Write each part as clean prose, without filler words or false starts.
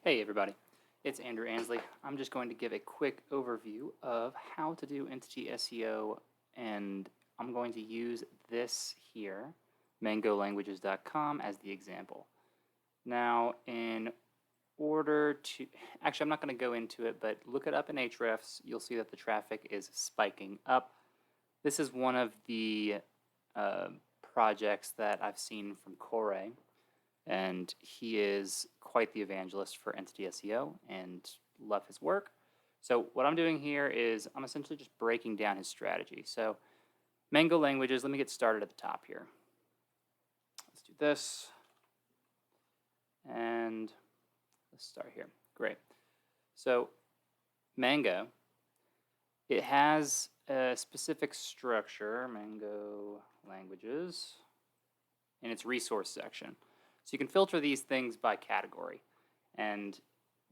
Hey everybody, it's Andrew Ansley. I'm just going to give a quick overview of how to do Entity SEO, and I'm going to use this here, mangolanguages.com, as the example. Now, in order to, actually I'm not going to go into it, but look it up in Ahrefs, you'll see that the traffic is spiking up. This is one of the projects that I've seen from Corey, and he is quite the evangelist for Entity SEO and love his work. So what I'm doing here is I'm essentially just breaking down his strategy. So Mango Languages, let me get started at the top here. Let's do this, and let's start here. Great. So Mango, it has a specific structure, Mango Languages, in its resource section. So you can filter these things by category. And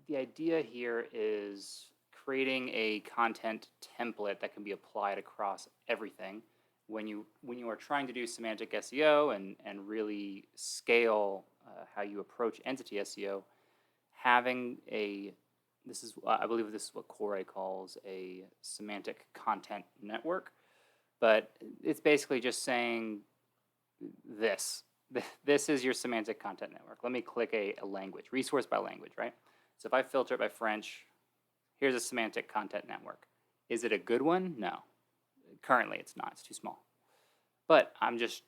the idea here is creating a content template that can be applied across everything. When you are trying to do semantic SEO and really scale how you approach entity SEO, having I believe this is what Corey calls a semantic content network, but it's basically just saying this is your semantic content network. Let me click a language, resource by language, right? So if I filter it by French, here's a semantic content network. Is it a good one? No. Currently it's not, it's too small. But I'm just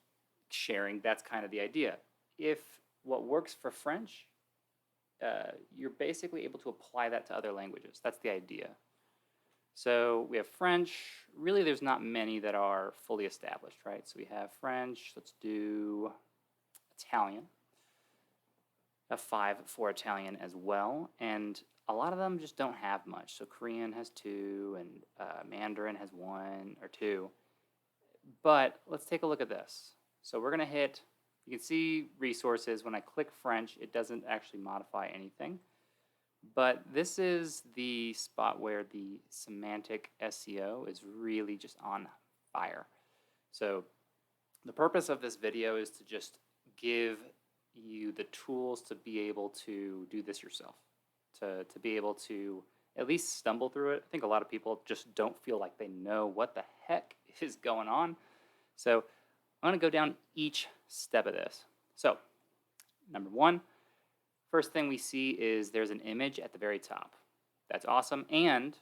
sharing, that's kind of the idea. If what works for French, you're basically able to apply that to other languages. That's the idea. So we have French. Really, there's not many that are fully established, right? So we have French. Let's do Italian. A 5 for Italian as well, and a lot of them just don't have much. So Korean has 2, and Mandarin has 1 or 2. But let's take a look at this. So we're going to hit, you can see resources. When I click French, it doesn't actually modify anything. But this is the spot where the semantic SEO is really just on fire. So the purpose of this video is to just give you the tools to be able to do this yourself, to be able to at least stumble through it. I think a lot of people just don't feel like they know what the heck is going on. So I'm going to go down each step of this. So number 1, first thing we see is there's an image at the very top. That's awesome. And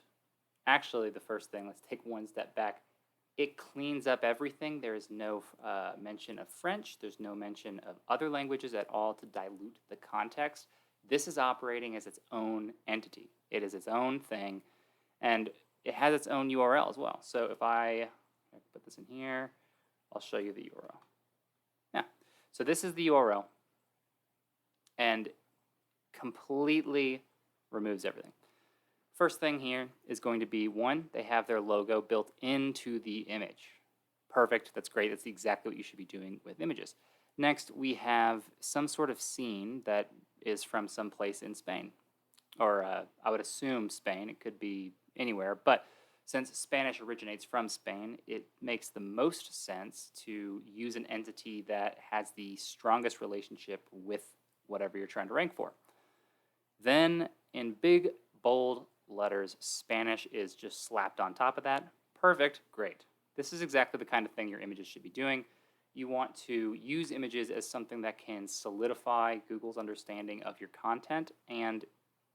actually the first thing, let's take one step back. It cleans up everything. There is no mention of French. There's no mention of other languages at all to dilute the context. This is operating as its own entity. It is its own thing, and it has its own URL as well. So if I put this in here, I'll show you the URL. Yeah, so this is the URL, and completely removes everything. First thing here is going to be, 1, they have their logo built into the image. Perfect, that's great, that's exactly what you should be doing with images. Next, we have some sort of scene that is from some place in Spain. Or I would assume Spain, it could be anywhere, but since Spanish originates from Spain, it makes the most sense to use an entity that has the strongest relationship with whatever you're trying to rank for. Then, in big, bold letters, Spanish is just slapped on top of that. Perfect, great. This is exactly the kind of thing your images should be doing. You want to use images as something that can solidify Google's understanding of your content, and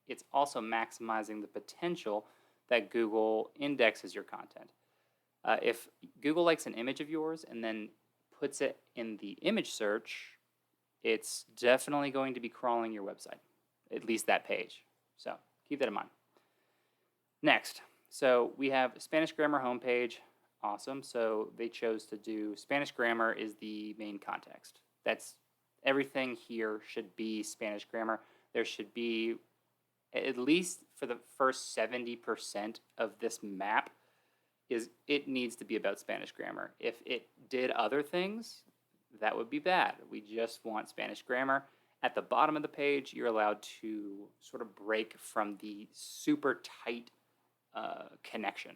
it's also maximizing the potential that Google indexes your content. If Google likes an image of yours and then puts it in the image search, it's definitely going to be crawling your website, at least that page. So keep that in mind. Next, so we have Spanish grammar homepage. Awesome. So they chose to do Spanish grammar is the main context. That's everything here should be Spanish grammar. There should be, at least for the first 70% of this map, it needs to be about Spanish grammar. If it did other things, that would be bad. We just want Spanish grammar. At the bottom of the page, you're allowed to sort of break from the super tight connection.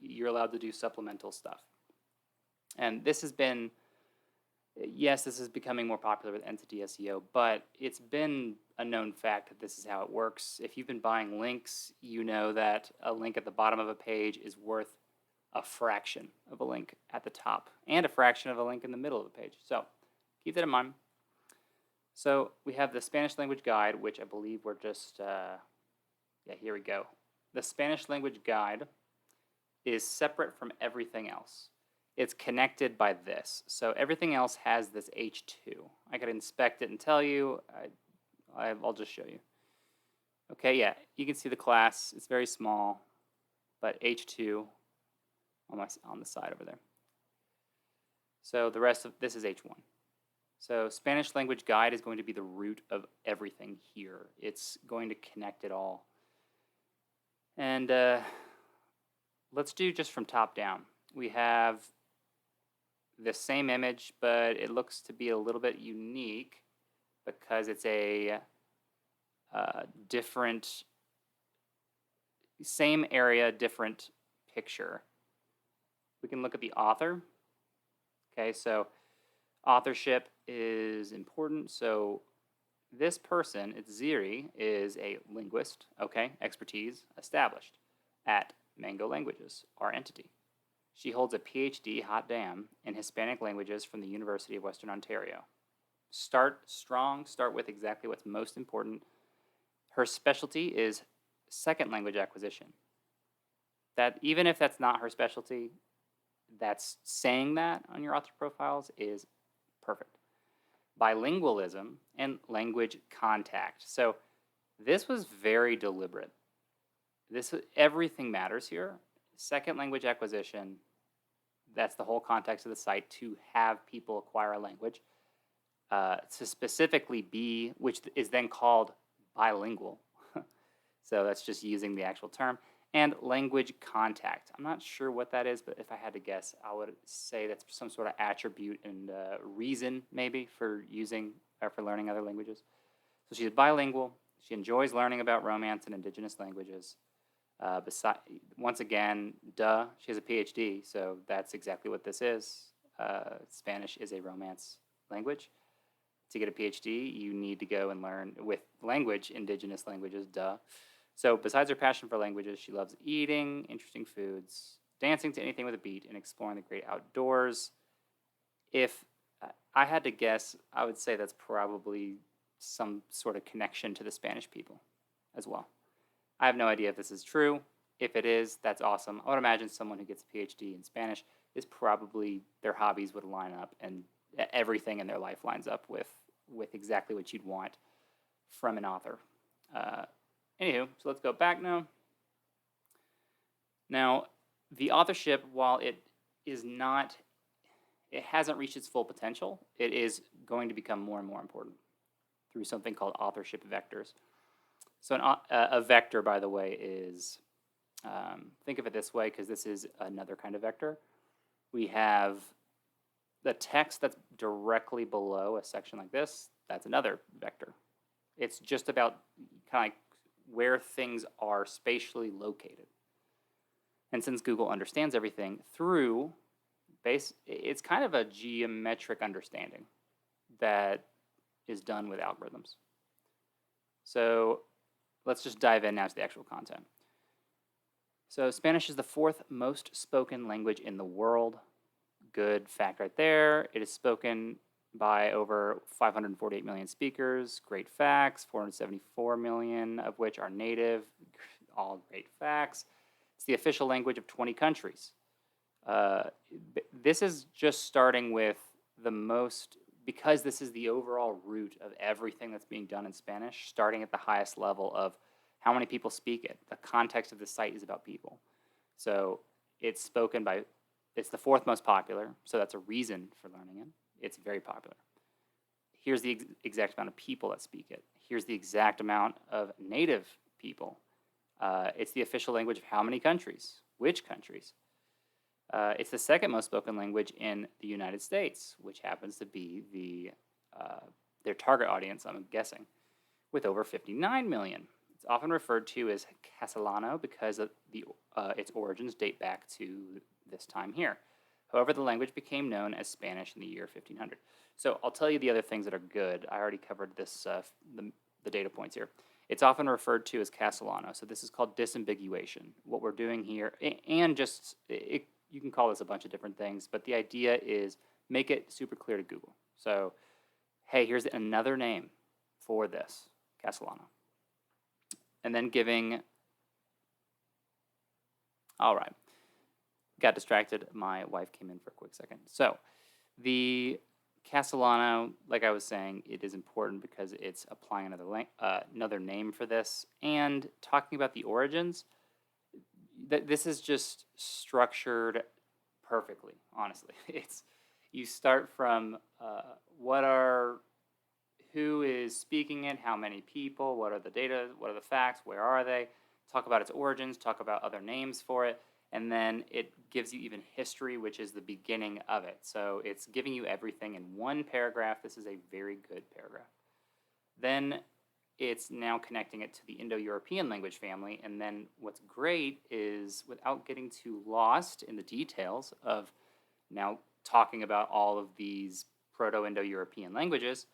You're allowed to do supplemental stuff. And this has been Yes, this is becoming more popular with Entity SEO, but it's been a known fact that this is how it works. If you've been buying links, you know that a link at the bottom of a page is worth a fraction of a link at the top and a fraction of a link in the middle of the page. So keep that in mind. So we have the Spanish language guide, which I believe we're just, yeah, here we go. The Spanish language guide is separate from everything else. It's connected by this. So everything else has this H2. I could inspect it and tell you. I'll just show you. Okay, yeah, you can see the class. It's very small, but H2 on the side over there. So the rest of this is H1. So Spanish language guide is going to be the root of everything here. It's going to connect it all. And let's do just from top down. We have the same image, but it looks to be a little bit unique because it's a different, same area, different picture. We can look at the author. Okay, so authorship is important. So this person, it's Ziri, is a linguist, okay, expertise established at Mango Languages, our entity. She holds a PhD, hot damn, in Hispanic languages from the University of Western Ontario. Start strong, start with exactly what's most important. Her specialty is second language acquisition. That even if that's not her specialty, that's saying that on your author profiles is perfect. Bilingualism and language contact. So this was very deliberate. Everything matters here. Second language acquisition, that's the whole context of the site, to have people acquire a language, to specifically be, which is then called bilingual. So that's just using the actual term. And language contact. I'm not sure what that is, but if I had to guess, I would say that's some sort of attribute and reason maybe for using or for learning other languages. So she's bilingual. She enjoys learning about Romance and indigenous languages. Once again, duh, she has a PhD, so that's exactly what this is. Spanish is a Romance language. To get a PhD, you need to go and learn with language, indigenous languages, duh. So besides her passion for languages, she loves eating interesting foods, dancing to anything with a beat, and exploring the great outdoors. If I had to guess, I would say that's probably some sort of connection to the Spanish people as well. I have no idea if this is true. If it is, that's awesome. I would imagine someone who gets a PhD in Spanish is probably, their hobbies would line up and everything in their life lines up with exactly what you'd want from an author. Anywho, so let's go back now. Now, the authorship, while it hasn't reached its full potential, it is going to become more and more important through something called authorship vectors. So a vector, by the way, is, think of it this way, because this is another kind of vector. We have the text that's directly below a section like this. That's another vector. It's just about kind of like where things are spatially located. And since Google understands everything through it's kind of a geometric understanding that is done with algorithms. So let's just dive in now to the actual content. So Spanish is the fourth most spoken language in the world. Good fact right there. It is spoken by over 548 million speakers. Great facts. 474 million of which are native. All great facts. It's the official language of 20 countries. This is just starting with the most, because this is the overall root of everything that's being done in Spanish, starting at the highest level of how many people speak it. The context of the site is about people. So it's spoken by, it's the fourth most popular, so that's a reason for learning it. It's very popular. Here's the exact amount of people that speak it. Here's the exact amount of native people. It's the official language of how many countries? Which countries? It's the second most spoken language in the United States, which happens to be their target audience, I'm guessing, with over 59 million. It's often referred to as Castellano because of its origins date back to this time here. However, the language became known as Spanish in the year 1500. So I'll tell you the other things that are good. I already covered this, the data points here. It's often referred to as Castellano. So this is called disambiguation. What we're doing here, and just, you can call this a bunch of different things, but the idea is make it super clear to Google. So, hey, here's another name for this, Castellano. And then giving, all right, got distracted. My wife came in for a quick second. So the Castellano, like I was saying, it is important because it's applying another name for this and talking about the origins. This is just structured perfectly, honestly. You start from who is speaking it, how many people, what are the data, what are the facts, where are they, talk about its origins, talk about other names for it, and then it gives you even history, which is the beginning of it. So it's giving you everything in one paragraph. This is a very good paragraph. Then it's now connecting it to the Indo-European language family, and then what's great is, without getting too lost in the details of now talking about all of these Proto-Indo-European languages,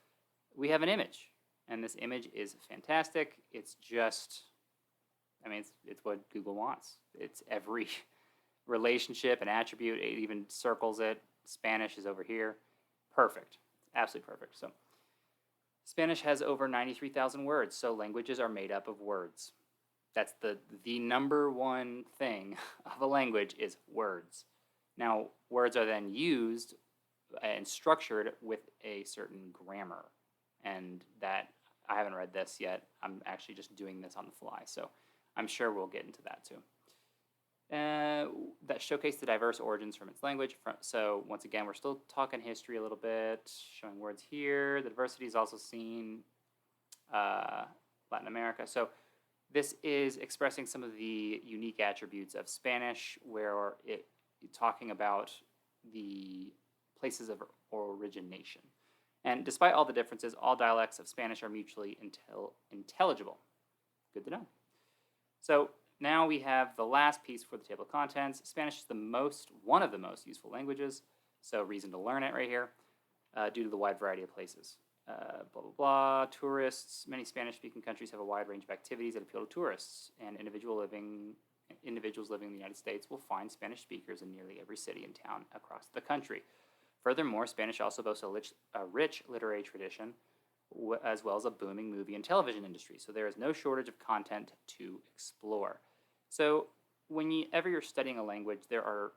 we have an image, and this image is fantastic. It's just, I mean, it's what Google wants. It's every relationship and attribute. It even circles it. Spanish is over here. Perfect. Absolutely perfect. So Spanish has over 93,000 words, so languages are made up of words. That's the number one thing of a language is words. Now, words are then used and structured with a certain grammar. And that, I haven't read this yet. I'm actually just doing this on the fly, so I'm sure we'll get into that too. That showcase the diverse origins from its language. So once again, we're still talking history a little bit, showing words here. The diversity is also seen Latin America. So this is expressing some of the unique attributes of Spanish, where it's talking about the places of origination. And despite all the differences, all dialects of Spanish are mutually intelligible. Good to know. So now we have the last piece for the table of contents. Spanish is one of the most useful languages, so reason to learn it right here, due to the wide variety of places. Blah, blah, blah. Tourists, many Spanish-speaking countries have a wide range of activities that appeal to tourists, and individuals living in the United States will find Spanish speakers in nearly every city and town across the country. Furthermore, Spanish also boasts a rich literary tradition, as well as a booming movie and television industry. So there is no shortage of content to explore. So whenever you're studying a language, there are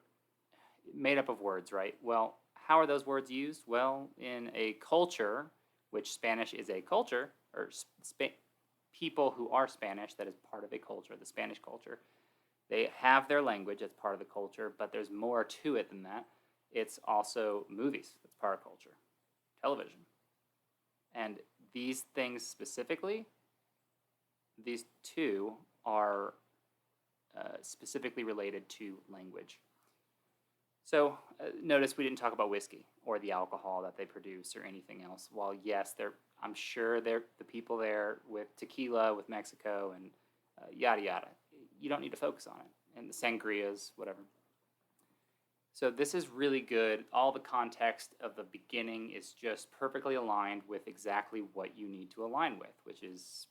made up of words, right? Well, how are those words used? Well, in a culture, which Spanish is a culture, or people who are Spanish, that is part of a culture, the Spanish culture, they have their language as part of the culture, but there's more to it than that. It's also movies, that's part of culture, television. And these things specifically, these two are specifically related to language. So notice we didn't talk about whiskey or the alcohol that they produce or anything else. While yes, I'm sure the people there with tequila, with Mexico, and yada yada. You don't need to focus on it. And the sangrias, whatever. So this is really good. All the context of the beginning is just perfectly aligned with exactly what you need to align with, which is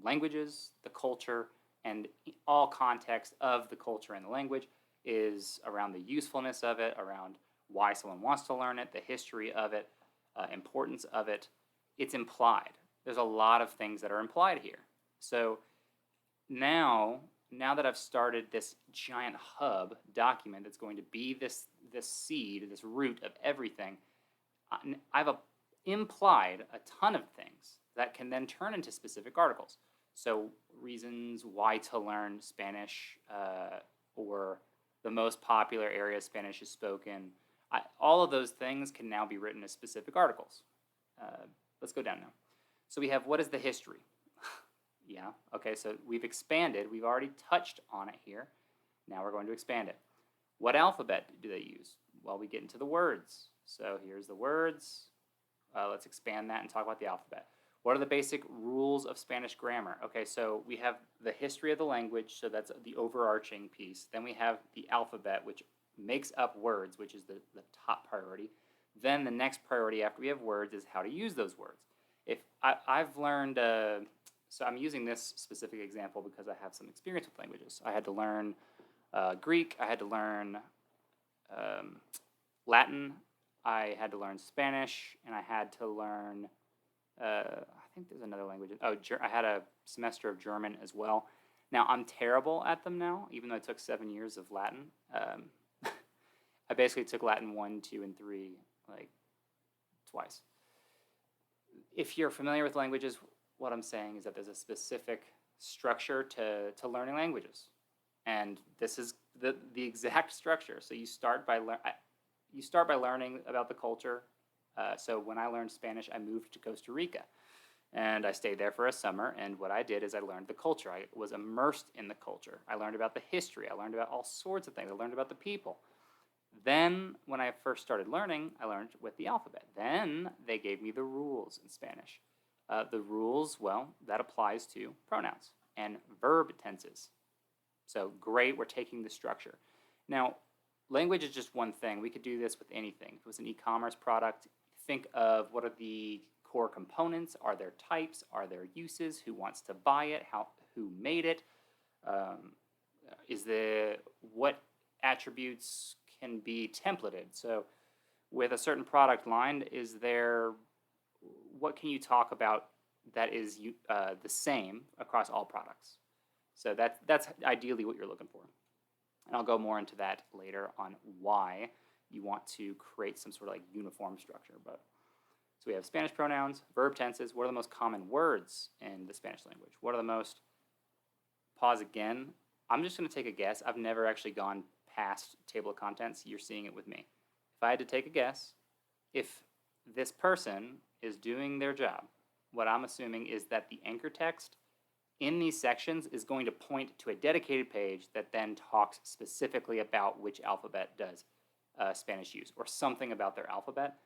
languages, the culture, and all context of the culture and the language is around the usefulness of it, around why someone wants to learn it, the history of it, importance of it. It's implied. There's a lot of things that are implied here. So now that I've started this giant hub document that's going to be this seed, this root of everything, I've implied a ton of things that can then turn into specific articles. So reasons why to learn Spanish, or the most popular area Spanish is spoken. All of those things can now be written as specific articles. Let's go down now. So we have, what is the history? Yeah, okay, so we've expanded. We've already touched on it here. Now we're going to expand it. What alphabet do they use? Well, we get into the words. So here's the words. Let's expand that and talk about the alphabet. What are the basic rules of Spanish grammar? Okay, so we have the history of the language, so that's the overarching piece. Then we have the alphabet, which makes up words, which is the top priority. Then the next priority after we have words is how to use those words. If I've learned, so I'm using this specific example because I have some experience with languages. I had to learn Greek, I had to learn Latin, I had to learn Spanish, and I had to learn, I think there's another language. Oh, I had a semester of German as well. Now, I'm terrible at them now, even though I took 7 years of Latin. I basically took Latin 1, 2, and 3, like, twice. If you're familiar with languages, what I'm saying is that there's a specific structure to learning languages. And this is the exact structure. So you start by learning about the culture. So when I learned Spanish, I moved to Costa Rica. And I stayed there for a summer, and what I did is I learned the culture. I was immersed in the culture. I learned about the history. I learned about all sorts of things. I learned about the people. Then, when I first started learning, I learned with the alphabet. Then, they gave me the rules in Spanish. The rules, well, that applies to pronouns and verb tenses. So, great, we're taking the structure. Now, language is just one thing. We could do this with anything. If it was an e-commerce product, think of what are the core components, are there types, are there uses, who wants to buy it, who made it, what attributes can be templated. So with a certain product line, what can you talk about that is the same across all products? So that's ideally what you're looking for. And I'll go more into that later on why you want to create some sort of like uniform structure. So we have Spanish pronouns, verb tenses. What are the most common words in the Spanish language? What are the most, pause again. I'm just going to take a guess. I've never actually gone past table of contents. You're seeing it with me. If I had to take a guess, if this person is doing their job, what I'm assuming is that the anchor text in these sections is going to point to a dedicated page that then talks specifically about which alphabet does Spanish use, or something about their alphabet.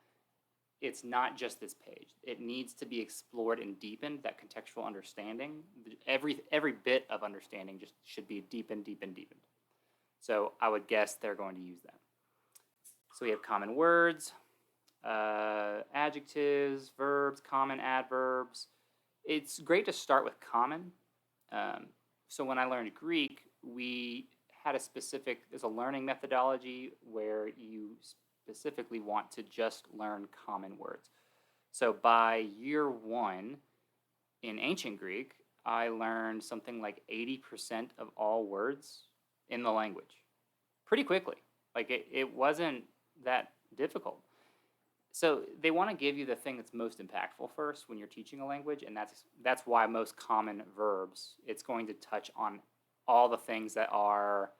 It's not just this page. It needs to be explored and deepened, that contextual understanding. Every bit of understanding just should be deepened. So I would guess they're going to use that. So we have common words, adjectives, verbs, common adverbs. It's great to start with common. So when I learned Greek, we had there's a learning methodology where you specifically want to just learn common words. So by year 1 in ancient Greek, I learned something like 80% of all words in the language pretty quickly. Like it wasn't that difficult. So they want to give you the thing that's most impactful first when you're teaching a language, and that's why most common verbs, it's going to touch on all the things that are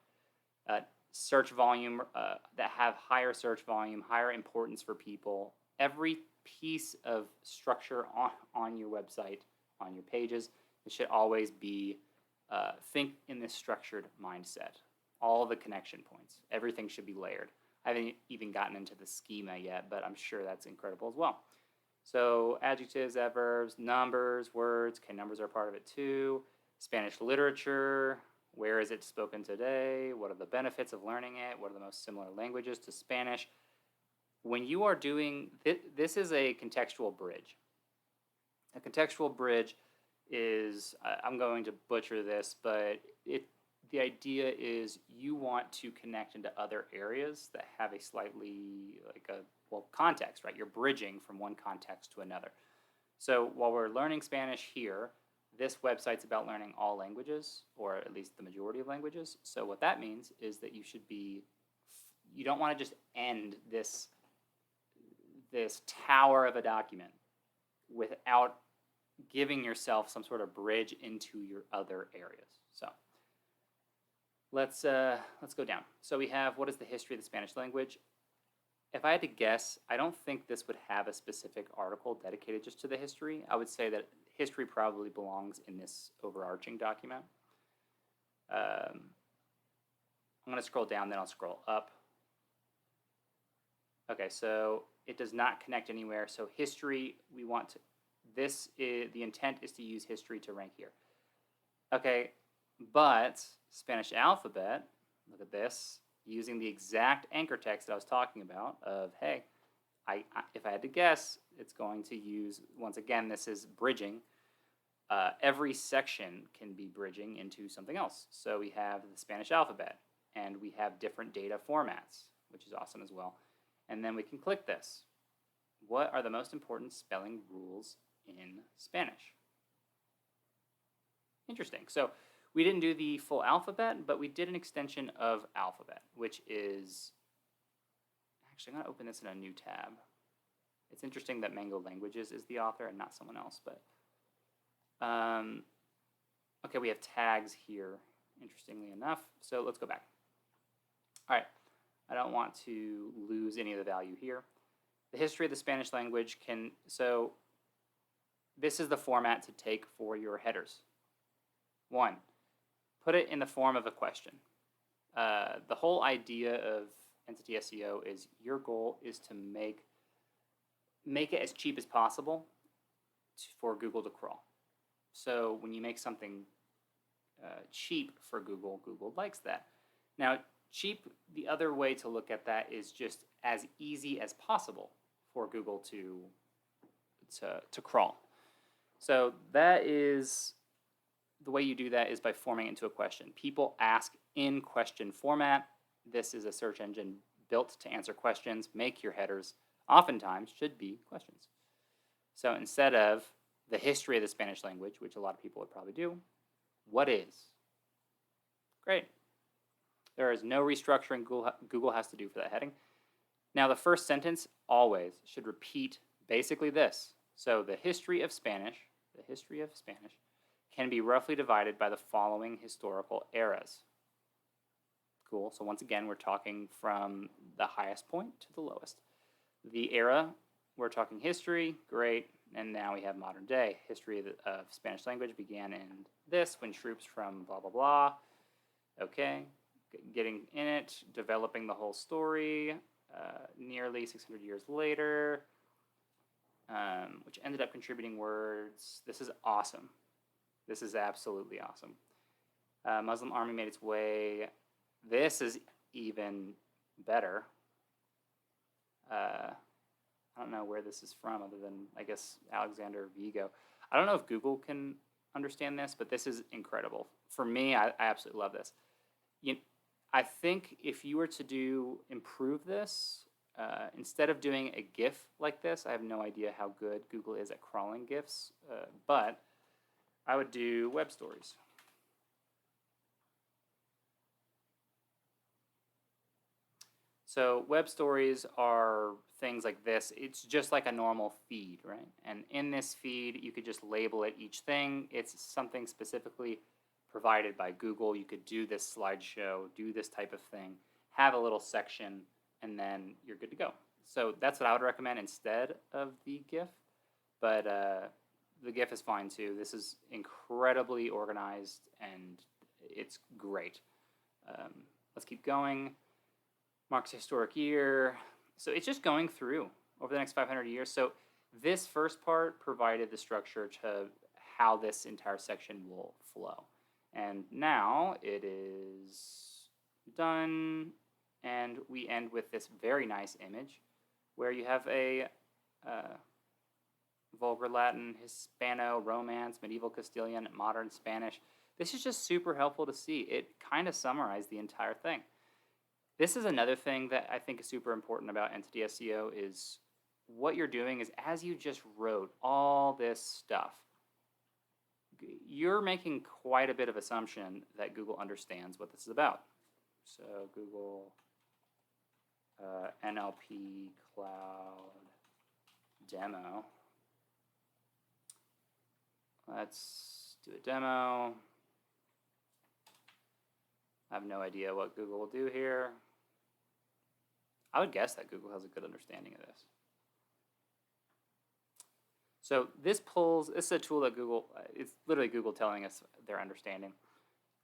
search volume, that have higher search volume, higher importance for people. Every piece of structure on your website, on your pages, it should always be think in this structured mindset. All the connection points, everything should be layered. I haven't even gotten into the schema yet, but I'm sure that's incredible as well. So adjectives, adverbs, numbers, words. Okay, numbers are part of it too. Spanish literature. Where is it spoken today? What are the benefits of learning it? What are the most similar languages to Spanish? When you are doing, this is a contextual bridge. A contextual bridge is, I'm going to butcher this, but the idea is you want to connect into other areas that have a slightly, context, right? You're bridging from one context to another. So while we're learning Spanish here, this website's about learning all languages, or at least the majority of languages. So what that means is that you don't want to just end this tower of a document without giving yourself some sort of bridge into your other areas. So let's go down. So we have, what is the history of the Spanish language? If I had to guess, I don't think this would have a specific article dedicated just to the history. I would say that history probably belongs in this overarching document. I'm going to scroll down, then I'll scroll up. Okay, so it does not connect anywhere. So history, the intent is to use history to rank here. Okay, but Spanish alphabet, look at this. using the exact anchor text that I was talking about of, hey, if I had to guess, it's going to use, once again, this is bridging. Every section can be bridging into something else. So we have the Spanish alphabet, and we have different data formats, which is awesome as well. And then we can click this. What are the most important spelling rules in Spanish? Interesting. So we didn't do the full alphabet, but we did an extension of alphabet, which is, actually, I'm going to open this in a new tab. It's interesting that Mango Languages is the author and not someone else, but okay, we have tags here, interestingly enough. So let's go back. All right, I don't want to lose any of the value here. The history of the Spanish language so this is the format to take for your headers. 1, put it in the form of a question. The whole idea of Entity SEO is your goal is to make it as cheap as possible for Google to crawl. So when you make something cheap for Google, Google likes that. Now, cheap, the other way to look at that is just as easy as possible for Google to crawl. So that is, the way you do that is by forming it into a question. People ask in question format. This is a search engine built to answer questions. Make your headers oftentimes should be questions. So instead of the history of the Spanish language, which a lot of people would probably do, what is? Great. There is no restructuring Google has to do for that heading. Now the first sentence always should repeat basically this. So the history of Spanish can be roughly divided by the following historical eras. Cool. So once again, we're talking from the highest point to the lowest. The era, we're talking history, great, and now we have modern day. History of Spanish language began in this, when troops from blah, blah, blah. Okay, getting in it, developing the whole story, nearly 600 years later, which ended up contributing words. This is awesome. This is absolutely awesome. Muslim army made its way. This is even better. I don't know where this is from other than, I guess, Alexander Vigo. I don't know if Google can understand this, but this is incredible. For me, I absolutely love this. I think if you were to improve this, instead of doing a GIF like this, I have no idea how good Google is at crawling GIFs, but I would do web stories. So web stories are things like this. It's just like a normal feed, right? And in this feed, you could just label it each thing. It's something specifically provided by Google. You could do this slideshow, do this type of thing, have a little section, and then you're good to go. So that's what I would recommend instead of the GIF. But the GIF is fine too. This is incredibly organized and it's great. Let's keep going. Marks historic year. So it's just going through over the next 500 years. So this first part provided the structure to how this entire section will flow. And now it is done, and we end with this very nice image where you have a Vulgar Latin, Hispano, Romance, Medieval Castilian, Modern Spanish. This is just super helpful to see. It kind of summarized the entire thing. This is another thing that I think is super important about Entity SEO is what you're doing is as you just wrote all this stuff, you're making quite a bit of assumption that Google understands what this is about. So Google NLP Cloud Demo. Let's do a demo. I have no idea what Google will do here. I would guess that Google has a good understanding of this. So this is a tool that Google, it's literally Google telling us their understanding.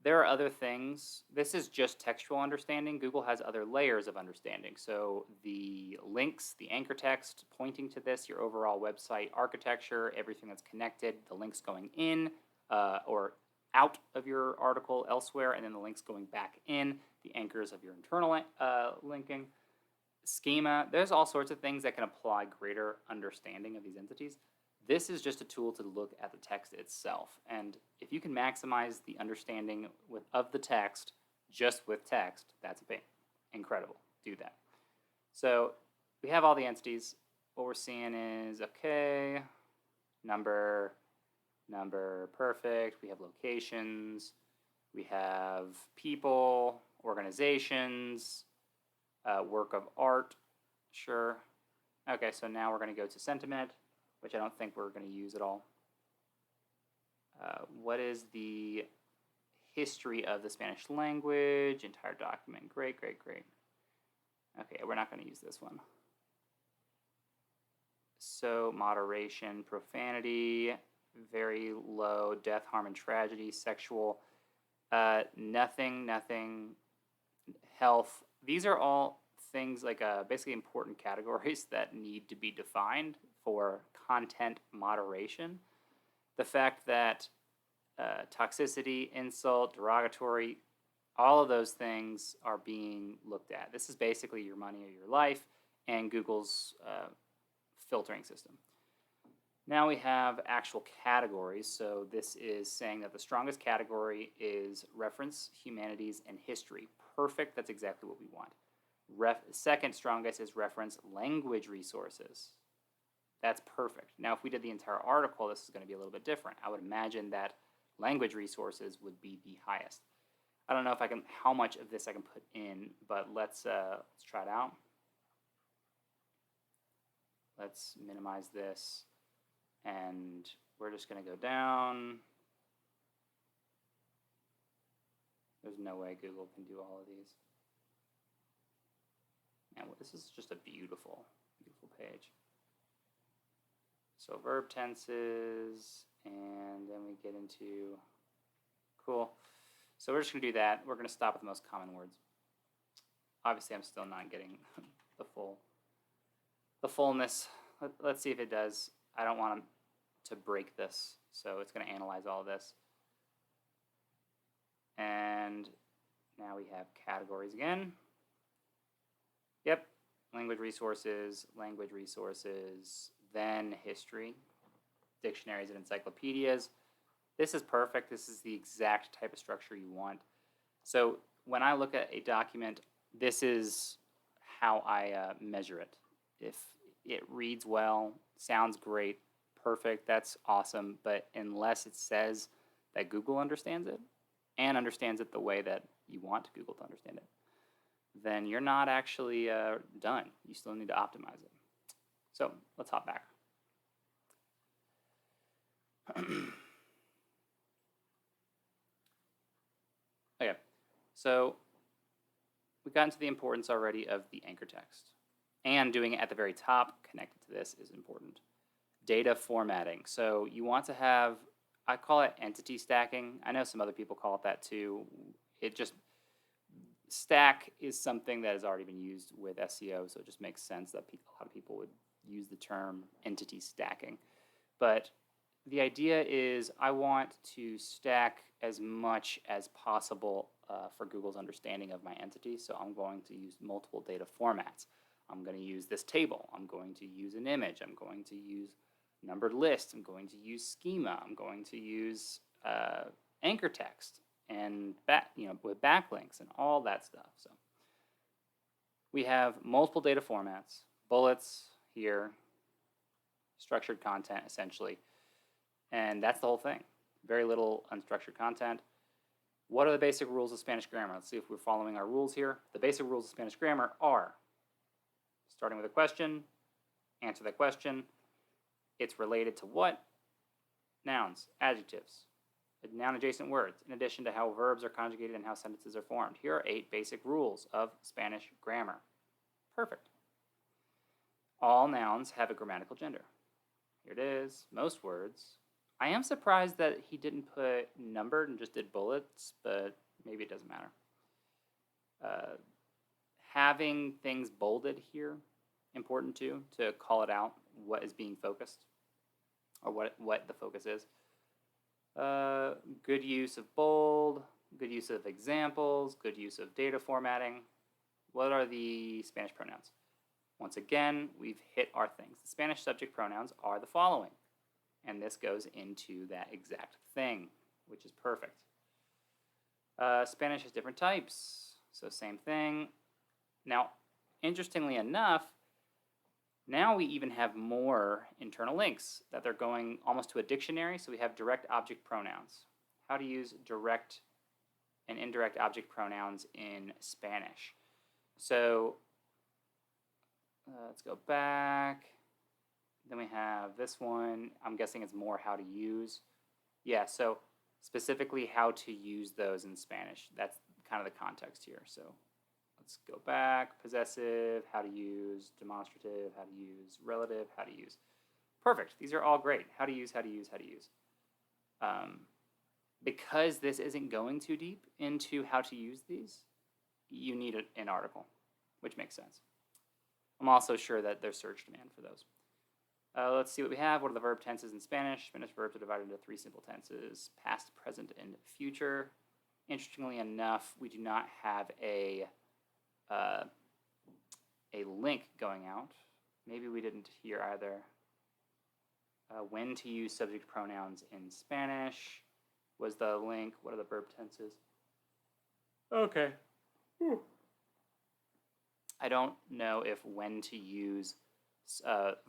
There are other things. This is just textual understanding. Google has other layers of understanding. So the links, the anchor text pointing to this, your overall website architecture, everything that's connected, the links going in, or out of your article elsewhere, and then the links going back in, the anchors of your internal linking, schema. There's all sorts of things that can apply greater understanding of these entities. This is just a tool to look at the text itself. And if you can maximize the understanding of the text just with text, that's incredible. Do that. So we have all the entities. What we're seeing is, okay, number, perfect. We have locations. We have people, organizations, work of art, sure. Okay, so now we're going to go to sentiment, which I don't think we're going to use at all. What is the history of the Spanish language? Entire document. Great, great, great. Okay, we're not going to use this one. So moderation, profanity, very low, death, harm, and tragedy, sexual, nothing, health. These are all things like basically important categories that need to be defined for content moderation. The fact that toxicity, insult, derogatory, all of those things are being looked at. This is basically your money or your life and Google's filtering system. Now we have actual categories. So this is saying that the strongest category is reference, humanities, and history. Perfect. That's exactly what we want. Second strongest is reference language resources. That's perfect. Now, if we did the entire article, this is going to be a little bit different. I would imagine that language resources would be the highest. I don't know if how much of this I can put in, but let's try it out. Let's minimize this, and we're just going to go down. There's no way Google can do all of these. And this is just a beautiful, beautiful page. So verb tenses, and then we get into, cool. So we're just going to do that. We're going to stop at the most common words. Obviously, I'm still not getting the fullness. Let's see if it does. I don't want to break this, so it's going to analyze all of this. And now we have categories again. Yep, language resources, then history, dictionaries and encyclopedias. This is perfect. This is the exact type of structure you want. So when I look at a document, this is how I measure it. If it reads well, sounds great, perfect, that's awesome. But unless it says that Google understands it and understands it the way that you want Google to understand it, then you're not actually done. You still need to optimize it. So let's hop back. Okay, so we got into the importance already of the anchor text. And doing it at the very top connected to this is important. Data formatting. So you want to have, I call it entity stacking. I know some other people call it that too. Stack is something that has already been used with SEO, so it just makes sense that a lot of people would use the term entity stacking. But the idea is I want to stack as much as possible for Google's understanding of my entity, so I'm going to use multiple data formats. I'm going to use this table. I'm going to use an image. I'm going to use numbered lists. I'm going to use schema. I'm going to use anchor text and with backlinks and all that stuff. So we have multiple data formats, bullets here, structured content essentially, and that's the whole thing. Very little unstructured content. What are the basic rules of Spanish grammar? Let's see if we're following our rules here. The basic rules of Spanish grammar are starting with a question, answer the question. It's related to what? Nouns, adjectives, noun-adjacent words, in addition to how verbs are conjugated and how sentences are formed. Here are 8 basic rules of Spanish grammar. Perfect. All nouns have a grammatical gender. Here it is. Most words. I am surprised that he didn't put numbered and just did bullets, but maybe it doesn't matter. Having things bolded here, important too, to call it out what is being focused or what the focus is. Good use of bold, good use of examples, good use of data formatting. What are the Spanish pronouns? Once again, we've hit our things. The Spanish subject pronouns are the following. And this goes into that exact thing, which is perfect. Spanish has different types, so same thing. Now, interestingly enough, now we even have more internal links that they're going almost to a dictionary. So we have direct object pronouns. How to use direct and indirect object pronouns in Spanish. So let's go back. Then we have this one. I'm guessing it's more how to use. Yeah, so specifically how to use those in Spanish. That's kind of the context here. So let's go back. Possessive, how to use. Demonstrative, how to use. Relative, how to use. Perfect. These are all great. How to use, how to use, how to use. Because this isn't going too deep into how to use these, you need an article, which makes sense. I'm also sure that there's search demand for those. Let's see what we have. What are the verb tenses in Spanish? Spanish verbs are divided into 3 simple tenses, past, present, and future. Interestingly enough, we do not have a link going out. Maybe we didn't hear either. When to use subject pronouns in Spanish was the link. What are the verb tenses? Okay. I don't know if when to use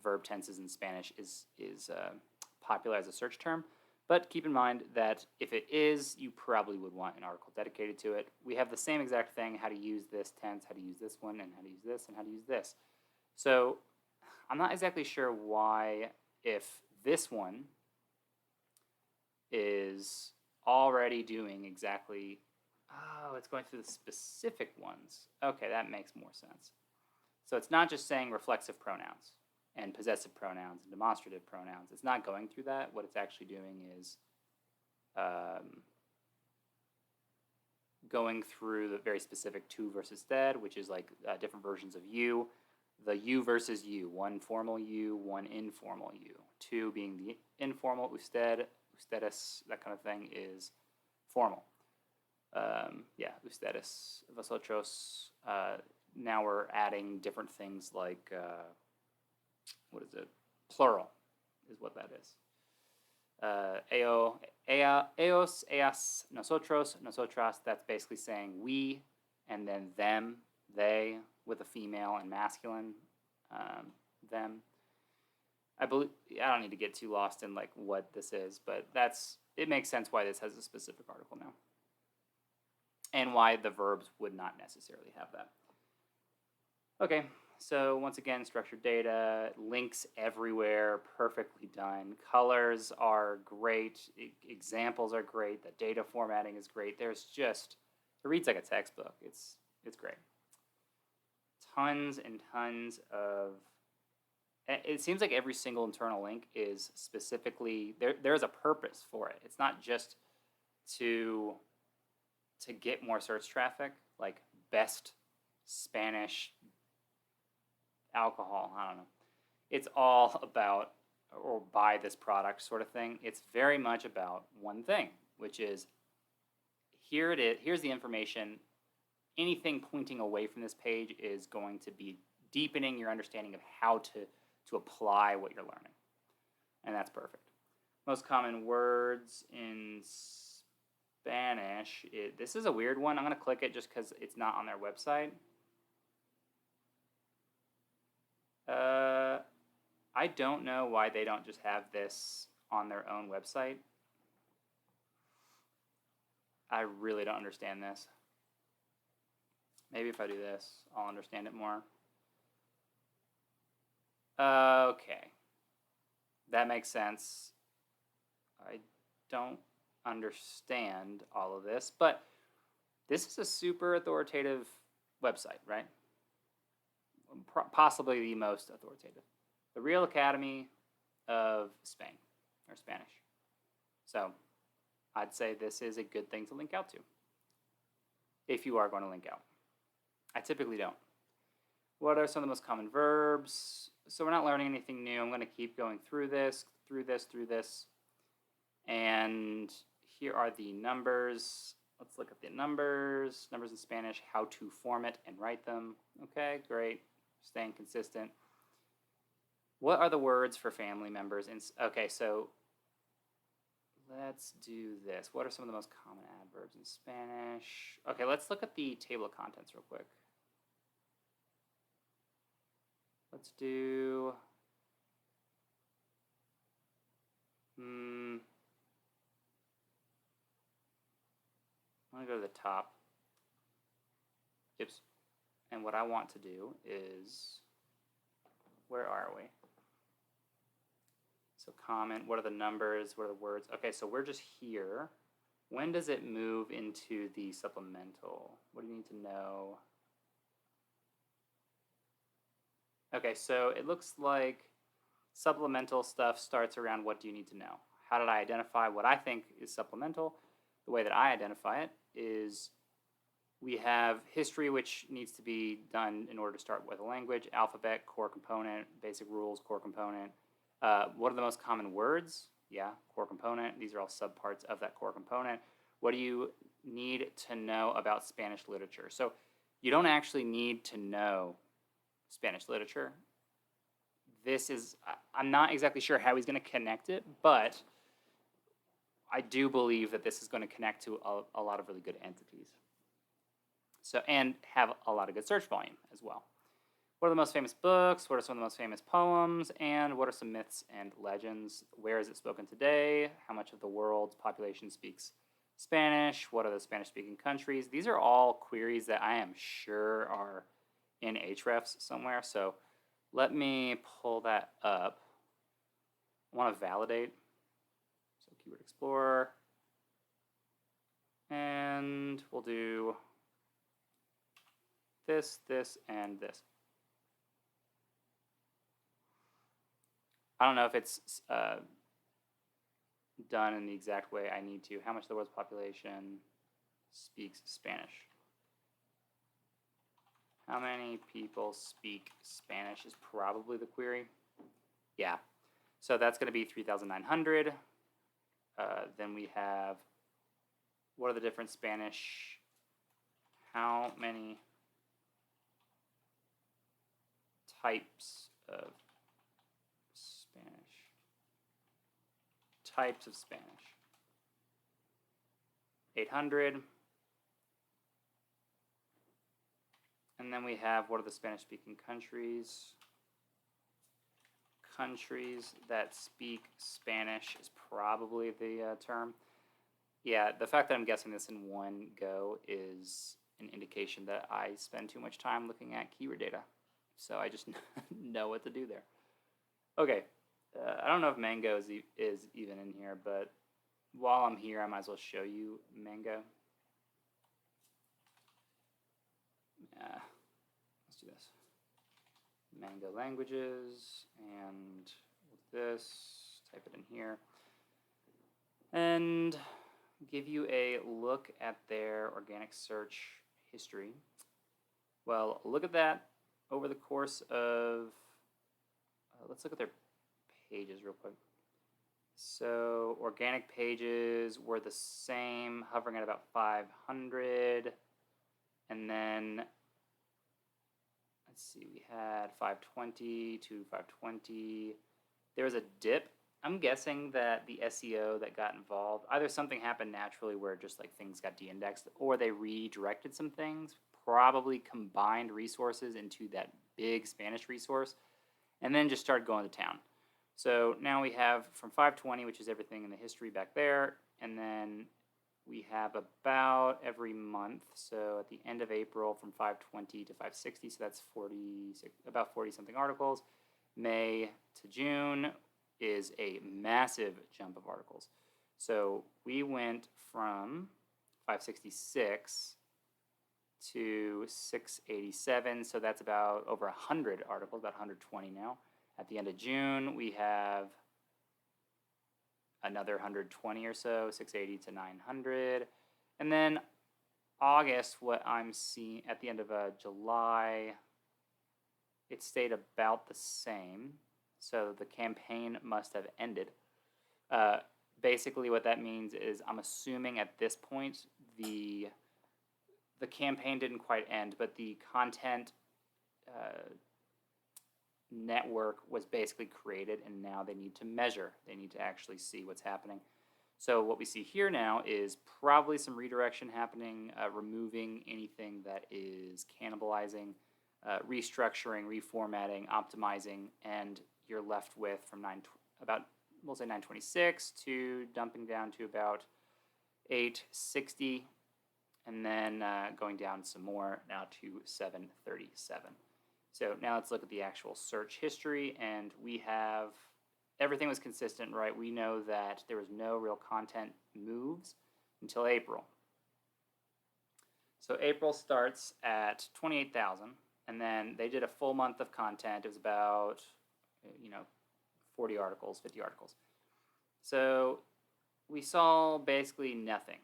verb tenses in Spanish is popular as a search term, but keep in mind that if it is, you probably would want an article dedicated to it. We have the same exact thing, how to use this tense, how to use this one, and how to use this, and how to use this. So I'm not exactly sure why, if this one is already doing exactly, oh, it's going through the specific ones. Okay, that makes more sense. So it's not just saying reflexive pronouns and possessive pronouns and demonstrative pronouns. It's not going through that. What it's actually doing is going through the very specific to versus stead, which is like different versions of you. The you versus you, one formal you, one informal you. To being the informal, usted, ustedes, that kind of thing is formal. Yeah, ustedes, vosotros. Now we're adding different things like, what is it? Plural is what that is. Ellos, ellas, nosotros, nosotras, that's basically saying we, and then them, they, with a female and masculine, them. I don't need to get too lost in like what this is, but it makes sense why this has a specific article now. And why the verbs would not necessarily have that. Okay, so once again, structured data, links everywhere, perfectly done. Colors are great, examples are great, the data formatting is great. There's just, it reads like a textbook. It's great. Tons and tons of, it seems like every single internal link is specifically, there's a purpose for it. It's not just to get more search traffic, like best Spanish alcohol, I don't know. It's all about, or buy this product sort of thing. It's very much about one thing, which is, here it is, here's the information. Anything pointing away from this page is going to be deepening your understanding of how to apply what you're learning. And that's perfect. Most common words in Spanish, this is a weird one. I'm going to click it just because it's not on their website. I don't know why they don't just have this on their own website. I really don't understand this. Maybe if I do this, I'll understand it more. Okay. That makes sense. I don't understand all of this, but this is a super authoritative website, right? Possibly the most authoritative. The Real Academy of Spain, or Spanish. So I'd say this is a good thing to link out to, if you are going to link out. I typically don't. What are some of the most common verbs? So we're not learning anything new. I'm going to keep going through this. And here are the numbers. Let's look at the numbers. Numbers in Spanish, how to form it and write them. Okay, great. Staying consistent. What are the words for family members? Okay, so let's do this. What are some of the most common adverbs in Spanish? Okay, let's look at the table of contents real quick. Let's do... I'm going to go to the top. Oops. And what I want to do is... Where are we? So comment, what are the numbers, what are the words? Okay, so we're just here. When does it move into the supplemental? What do you need to know? Okay, so it looks like supplemental stuff starts around what do you need to know. How did I identify what I think is supplemental? The way that I identify it is we have history, which needs to be done in order to start with a language, alphabet, core component, basic rules, core component. What are the most common words? Yeah, core component. These are all subparts of that core component. What do you need to know about Spanish literature? So you don't actually need to know Spanish literature. This is, I'm not exactly sure how he's going to connect it, but I do believe that this is going to connect to a lot of really good entities. So, and have a lot of good search volume as well. What are the most famous books? What are some of the most famous poems? And what are some myths and legends? Where is it spoken today? How much of the world's population speaks Spanish? What are the Spanish-speaking countries? These are all queries that I am sure are in Ahrefs somewhere. So let me pull that up. I want to validate. So Keyword Explorer. And we'll do this, this, and this. I don't know if it's done in the exact way I need to. How much of the world's population speaks Spanish? How many people speak Spanish is probably the query. Yeah. So that's going to be 3,900. Then we have, what are the different Spanish? How many types of Spanish? Types of Spanish. 800. And then we have, what are the Spanish-speaking countries? Countries that speak Spanish is probably the term. Yeah, the fact that I'm guessing this in one go is an indication that I spend too much time looking at keyword data. So I just know what to do there. Okay, I don't know if Mango is even in here, but while I'm here, I might as well show you Mango. Let's do this. Mango languages, and with this, type it in here, and give you a look at their organic search history. Well, look at that over the course of, let's look at their pages real quick. So organic pages were the same, hovering at about 500, and then let's see, we had 520 to 520. There was a dip. I'm guessing that the SEO that got involved, either something happened naturally where just like things got de-indexed, or they redirected some things, probably combined resources into that big Spanish resource, and then just started going to town. So now we have from 520, which is everything in the history back there, and then we have about every month, so at the end of April from 520 to 560, so that's about 40-something articles. May to June is a massive jump of articles. So we went from 566 to 687, so that's about over 100 articles, about 120 now. At the end of June, we have another 120 or so, 680 to 900. And then August, what I'm seeing at the end of July, it stayed about the same. So the campaign must have ended. basically what that means is I'm assuming at this point the campaign didn't quite end, but the content network was basically created, and now they need to measure. They need to actually see what's happening. So what we see here now is probably some redirection happening, removing anything that is cannibalizing, restructuring, reformatting, optimizing, and you're left with from we'll say 926 to dumping down to about 860, and then going down some more now to 737. So now let's look at the actual search history, and we have everything was consistent, right? We know that there was no real content moves until April. So April starts at 28,000, and then they did a full month of content. It was about 40 articles, 50 articles. So we saw basically nothing.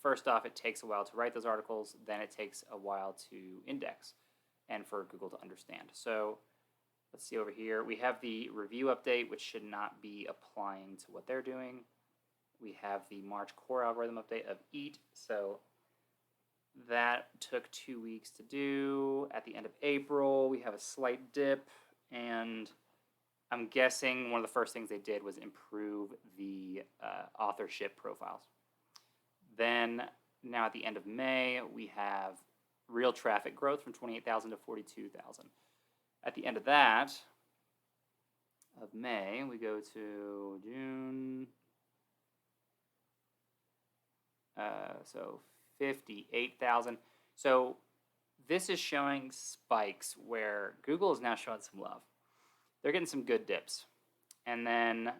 First off, it takes a while to write those articles, then it takes a while to index and for Google to understand. So let's see over here. We have the review update, which should not be applying to what they're doing. We have the March core algorithm update of EAT. So that took 2 weeks to do. At the end of April, we have a slight dip, and I'm guessing one of the first things they did was improve the authorship profiles. Then now at the end of May, we have real traffic growth from 28,000 to 42,000. At the end of that, of May, we go to June. So 58,000. So this is showing spikes where Google is now showing some love. They're getting some good dips. And then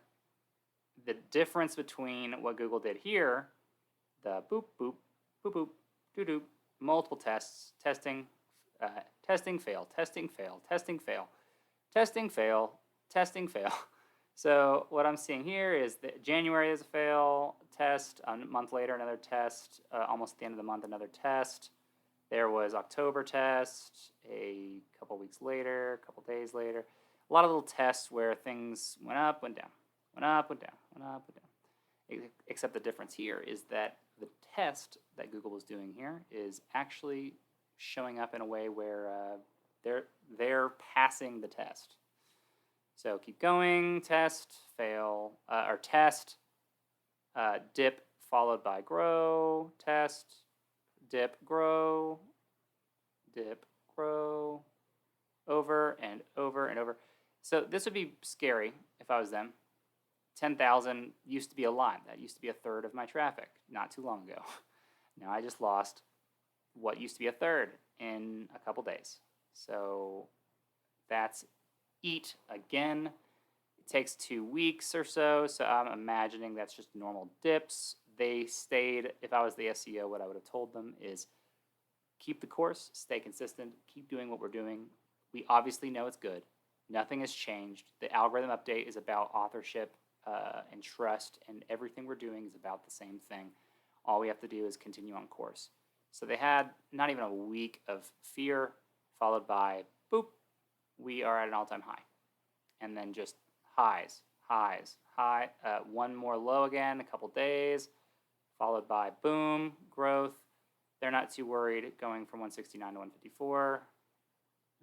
the difference between what Google did here, the boop, boop, boop, boop, doo, doo, multiple tests, testing, fail, testing, fail, testing, fail, testing, fail, testing, fail. So what I'm seeing here is that January is a fail test, a month later another test, almost at the end of the month another test. There was October test, a couple weeks later, a couple days later. A lot of little tests where things went up, went down, went up, went down, went up, went down. Except the difference here is that the test that Google was doing here is actually showing up in a way where they're passing the test. So keep going, test, fail, or test, dip followed by grow, test, dip, grow, over and over and over. So this would be scary if I was them. 10,000 used to be a lot. That used to be a third of my traffic not too long ago. Now I just lost what used to be a third in a couple days. So that's EAT again. It takes 2 weeks or so, so I'm imagining that's just normal dips. They stayed, if I was the SEO, what I would have told them is keep the course, stay consistent, keep doing what we're doing. We obviously know it's good. Nothing has changed. The algorithm update is about authorship and trust, and everything we're doing is about the same thing. All we have to do is continue on course. So they had not even a week of fear, followed by, boop, we are at an all-time high. And then just highs, high, one more low again, a couple days, followed by, boom, growth. They're not too worried going from 169 to 154.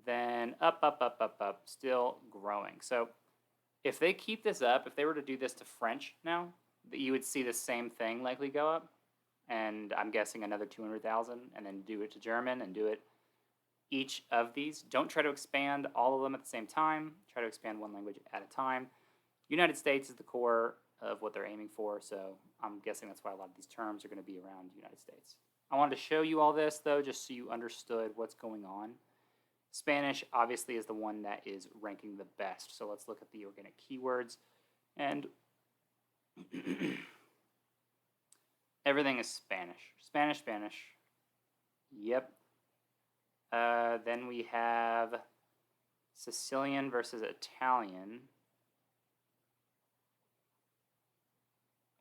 Then up, still growing. So if they keep this up, if they were to do this to French now, you would see the same thing likely go up. And I'm guessing another 200,000, and then do it to German and do it each of these. Don't try to expand all of them at the same time. Try to expand one language at a time. United States is the core of what they're aiming for, so I'm guessing that's why a lot of these terms are going to be around United States. I wanted to show you all this, though, just so you understood what's going on. Spanish, obviously, is the one that is ranking the best. So let's look at the organic keywords. And everything is Spanish. Spanish. Yep. Then we have Sicilian versus Italian.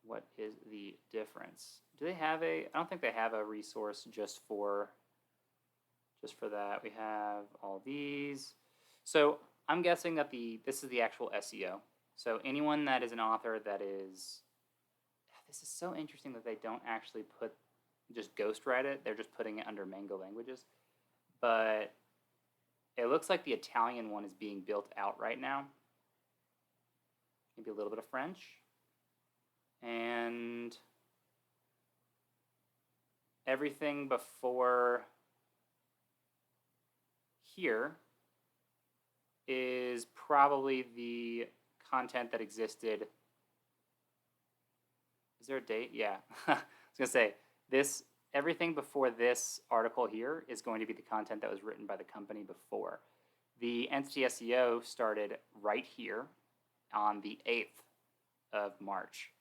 What is the difference? Do they have I don't think they have a resource just for that. We have all these. So I'm guessing that this is the actual SEO. So anyone that is an author that is, this is so interesting that they don't actually just ghostwrite it. They're just putting it under Mango languages. But it looks like the Italian one is being built out right now. Maybe a little bit of French. And everything before here is probably the content that existed. Is there a date? Yeah. I was going to say, everything before this article here is going to be the content that was written by the company before. The Entity SEO started right here on the 8th of March.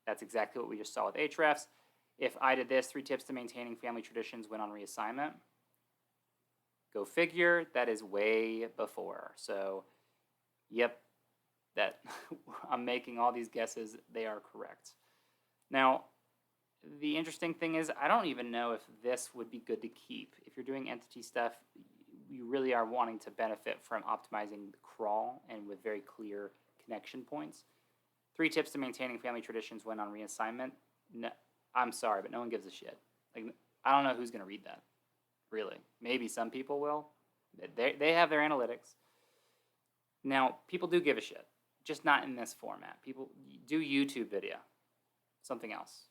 That's exactly what we just saw with Ahrefs. If I did this, 3 tips to maintaining family traditions when on reassignment. Go figure, that is way before. So, yep, that I'm making all these guesses. They are correct. Now, the interesting thing is I don't even know if this would be good to keep. If you're doing entity stuff, you really are wanting to benefit from optimizing the crawl and with very clear connection points. 3 tips to maintaining family traditions when on reassignment. No, I'm sorry, but no one gives a shit. Like, I don't know who's going to read that, really. Maybe some people will. They have their analytics. Now, people do give a shit, just not in this format. People do YouTube video, something else.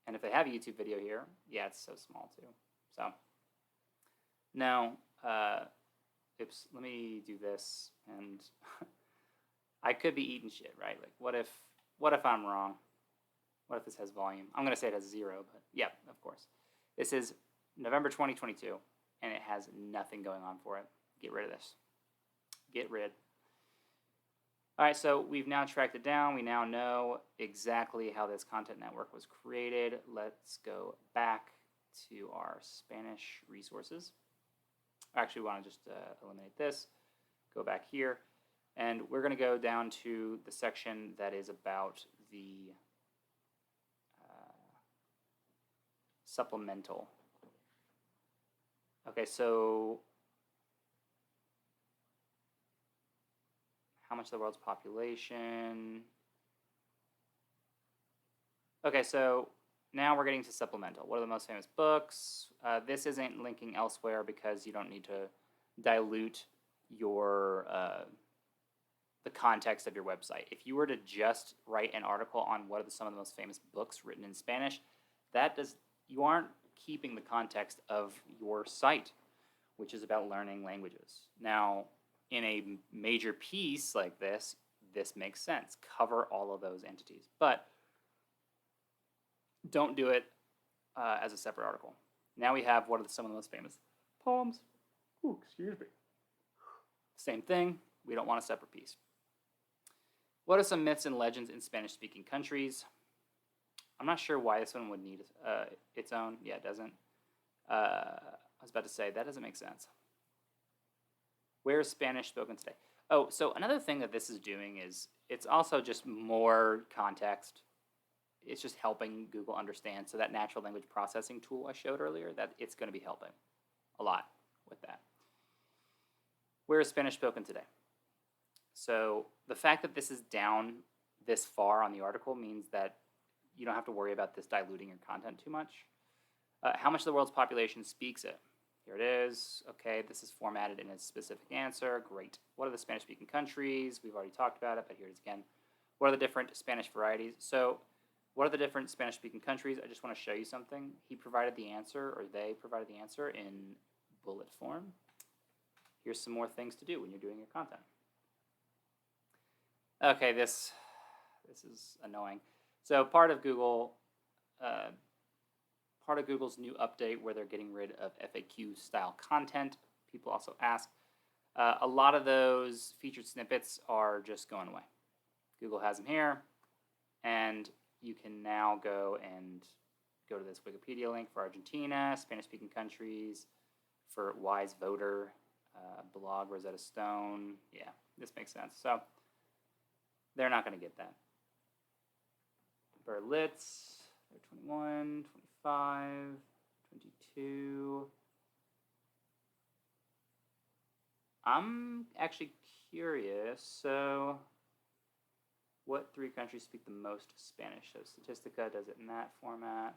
And if they have a YouTube video here, yeah, it's so small too. So, now, oops, let me do this, and I could be eating shit, right? Like, what if I'm wrong? What if this has volume? I'm going to say it has 0, but yeah, of course. This is November 2022, and it has nothing going on for it. Get rid of this. Get rid. All right, so we've now tracked it down. We now know exactly how this content network was created. Let's go back to our Spanish resources. Actually, we want to just eliminate this. Go back here. And we're going to go down to the section that is about the supplemental. Okay, so how much of the world's population? Okay, so now we're getting to supplemental. What are the most famous books? This isn't linking elsewhere because you don't need to dilute your the context of your website. If you were to just write an article on what are some of the most famous books written in Spanish, you aren't keeping the context of your site, which is about learning languages. Now, in a major piece like this makes sense. Cover all of those entities, but don't do it as a separate article. Now we have what are some of the most famous poems. Ooh, excuse me. Same thing. We don't want a separate piece. What are some myths and legends in Spanish-speaking countries? I'm not sure why this one would need its own. Yeah, it doesn't. I was about to say, that doesn't make sense. Where is Spanish spoken today? Oh, so another thing that this is doing is it's also just more context. It's just helping Google understand. So that natural language processing tool I showed earlier, that it's going to be helping a lot with that. Where is Spanish spoken today? So the fact that this is down this far on the article means that you don't have to worry about this diluting your content too much. How much of the world's population speaks it? Here it is. Okay, this is formatted in a specific answer. Great. What are the Spanish-speaking countries? We've already talked about it, but here it is again. What are the different Spanish varieties? So what are the different Spanish-speaking countries? I just want to show you something. He provided the answer, or they provided the answer in bullet form. Here's some more things to do when you're doing your content. Okay, this is annoying. So part of Google's new update where they're getting rid of FAQ style content. People also ask. A lot of those featured snippets are just going away. Google has them here, and you can now go to this Wikipedia link for Argentina, Spanish-speaking countries, for Wise Voter, blog Rosetta Stone. Yeah, this makes sense. So they're not going to get that. Berlitz, they're 21, 25, 22. I'm actually curious. So What 3 countries speak the most Spanish? So Statistica does it in that format.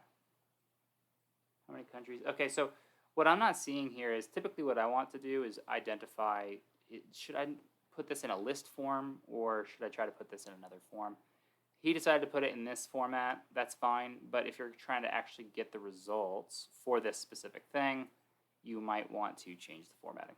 How many countries? Okay, so what I'm not seeing here is typically what I want to do is identify, should I put this in a list form or should I try to put this in another form? He decided to put it in this format, that's fine, but if you're trying to actually get the results for this specific thing, you might want to change the formatting.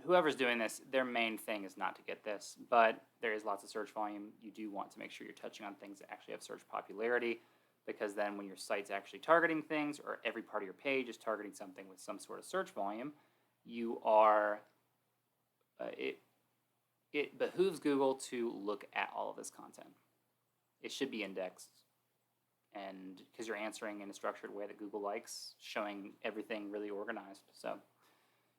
Whoever's doing this, their main thing is not to get this, but there is lots of search volume. You do want to make sure you're touching on things that actually have search popularity, because then when your site's actually targeting things, or every part of your page is targeting something with some sort of search volume, you are, it behooves Google to look at all of this content. It should be indexed, and because you're answering in a structured way that Google likes, showing everything really organized. So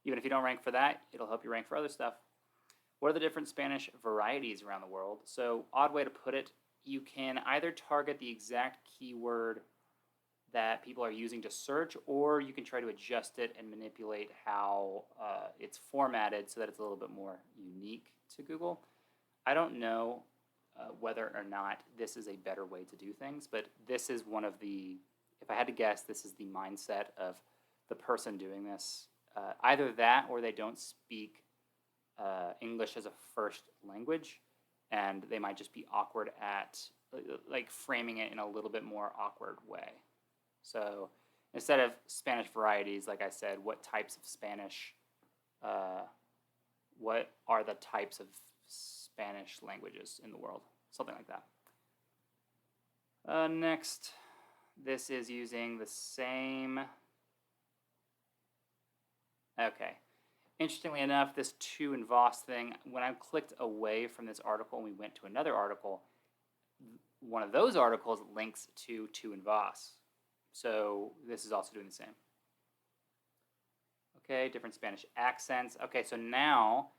even if you don't rank for that, it'll help you rank for other stuff. What are the different Spanish varieties around the world? So, odd way to put it, you can either target the exact keyword that people are using to search, or you can try to adjust it and manipulate how it's formatted so that it's a little bit more unique to Google. I don't know whether or not this is a better way to do things, but this is one of the, if I had to guess, this is the mindset of the person doing this. Either that or they don't speak English as a first language, and they might just be awkward at like framing it in a little bit more awkward way. So instead of Spanish varieties, like I said, what types of Spanish, what are the types of Spanish languages in the world? Something like that. Next, this is using the same. Okay. Interestingly enough, this to and Voss thing, when I clicked away from this article and we went to another article, one of those articles links to and Voss. So this is also doing the same. Okay, different Spanish accents. Okay, so now,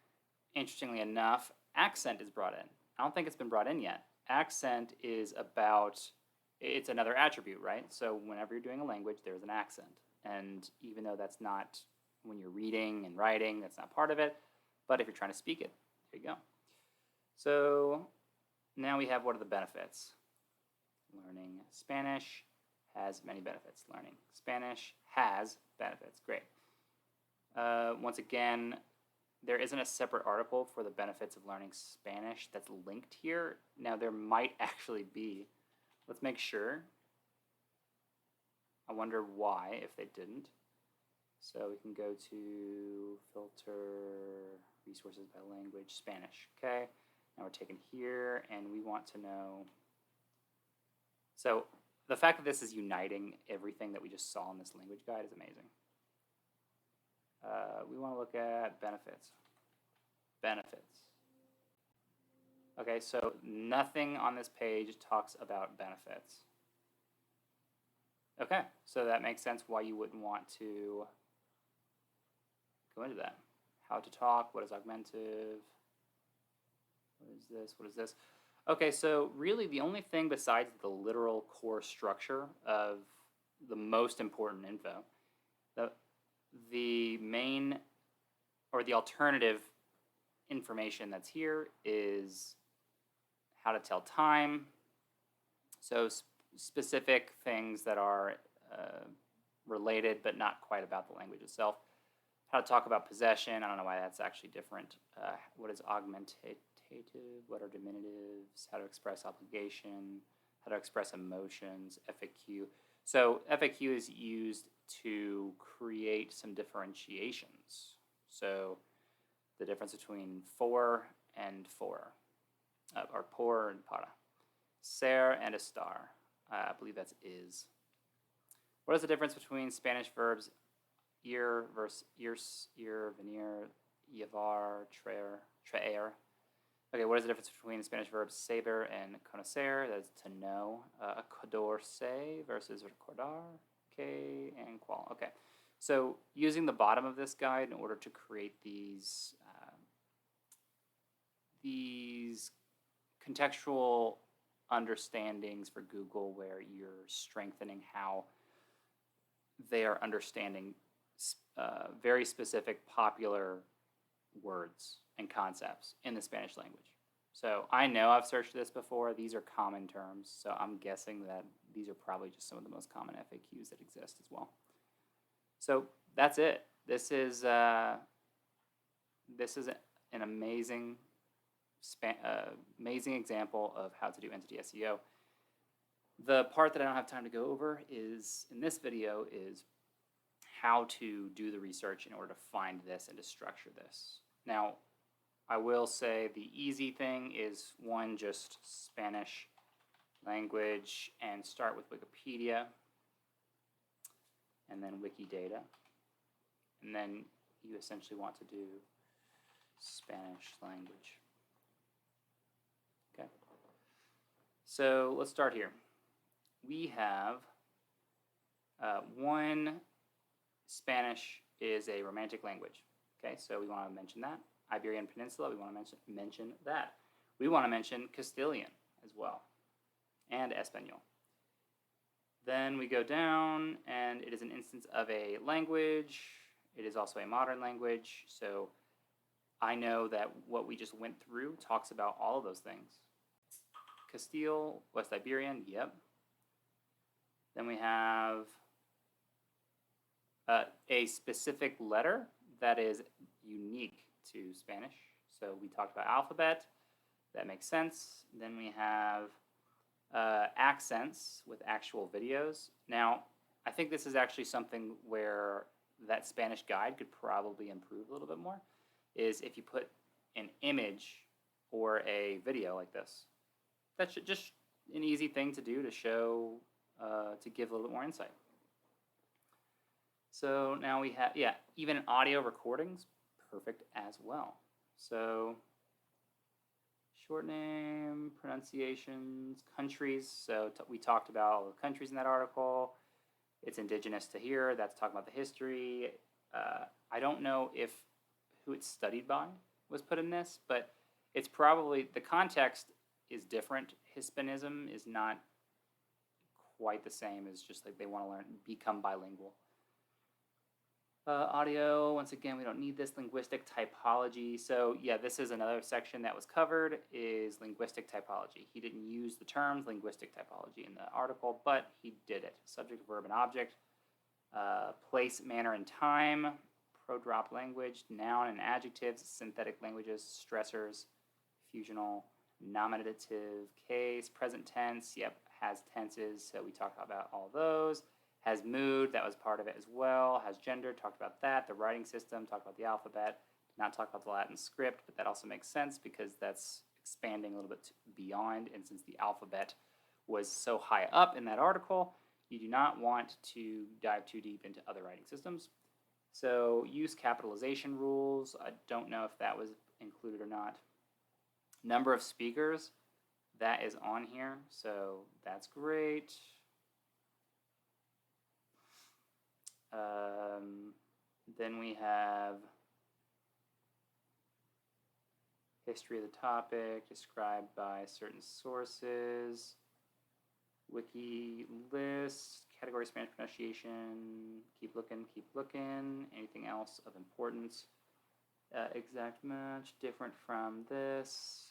interestingly enough, accent is brought in. I don't think it's been brought in yet. Accent is about, it's another attribute, right? So whenever you're doing a language, there's an accent. And even though that's not, when you're reading and writing, that's not part of it. But if you're trying to speak it, there you go. So now we have, what are the benefits? Learning Spanish has many benefits. Learning Spanish has benefits. Great. Once again, there isn't a separate article for the benefits of learning Spanish that's linked here. Now, there might actually be. Let's make sure. I wonder why, if they didn't. So we can go to filter resources by language, Spanish. Okay. Now we're taken here, and we want to know. So the fact that this is uniting everything that we just saw in this language guide is amazing. We want to look at benefits. Benefits. Okay, so nothing on this page talks about benefits. Okay, so that makes sense why you wouldn't want to go into that. How to talk, what is augmentive, what is this, what is this? Okay, so really the only thing besides the literal core structure of the most important info, the main or the alternative information that's here is how to tell time. So specific things that are related but not quite about the language itself. How to talk about possession. I don't know why that's actually different. What is augmentative? What are diminutives? How to express obligation? How to express emotions? FAQ. So FAQ is used to create some differentiations. So the difference between for and for, or por and para. Ser and estar. I believe that's is. What is the difference between Spanish verbs ir versus ir, venir, llevar, traer? Okay, what is the difference between the Spanish verbs saber and conocer? That's to know. Acordarse versus recordar. Que and qual. Okay, so using the bottom of this guide in order to create these contextual understandings for Google, where you're strengthening how they are understanding very specific popular words and concepts in the Spanish language. So I know I've searched this before. These are common terms, so I'm guessing that these are probably just some of the most common FAQs that exist as well. So that's it. This is an amazing amazing example of how to do entity SEO. The part that I don't have time to go over is in this video is how to do the research in order to find this and to structure this. Now, I will say the easy thing is one, just Spanish language and start with Wikipedia and then Wikidata. And then you essentially want to do Spanish language. Okay. So let's start here. We have one, Spanish is a Romantic language. Okay, so we want to mention that. Iberian Peninsula, we want to mention that. We want to mention Castilian as well, and Espanol. Then we go down, and it is an instance of a language. It is also a modern language, so I know that what we just went through talks about all of those things. Castile, West Iberian, yep. Then we have a specific letter that is unique to Spanish. So we talked about alphabet, that makes sense. Then we have accents with actual videos. Now, I think this is actually something where that Spanish guide could probably improve a little bit more, is if you put an image or a video like this. That's just an easy thing to do to show, to give a little bit more insight. So now we have, even audio recordings, perfect as well. So short name, pronunciations, countries. So we talked about all the countries in that article. It's indigenous to here. That's talking about the history. I don't know if who it's studied by was put in this, but it's probably, the context is different. Hispanism is not quite the same as just like they want to learn, become bilingual. Audio, once again, we don't need this. Linguistic typology. So yeah, this is another section that was covered, is linguistic typology. He didn't use the terms linguistic typology in the article, but he did it. Subject, verb, and object. Place, manner, and time. Pro-drop language. Noun and adjectives. Synthetic languages. Stressors. Fusional. Nominative case. Present tense. Yep, has tenses. So we talked about all those. Has mood, that was part of it as well. Has gender, talked about that. The writing system, talked about the alphabet. Did not talk about the Latin script, but that also makes sense because that's expanding a little bit beyond. And since the alphabet was so high up in that article, you do not want to dive too deep into other writing systems. So use capitalization rules. I don't know if that was included or not. Number of speakers, that is on here, so that's great. Then we have history of the topic, described by certain sources, wiki list, category Spanish pronunciation, keep looking, anything else of importance, exact match, different from this,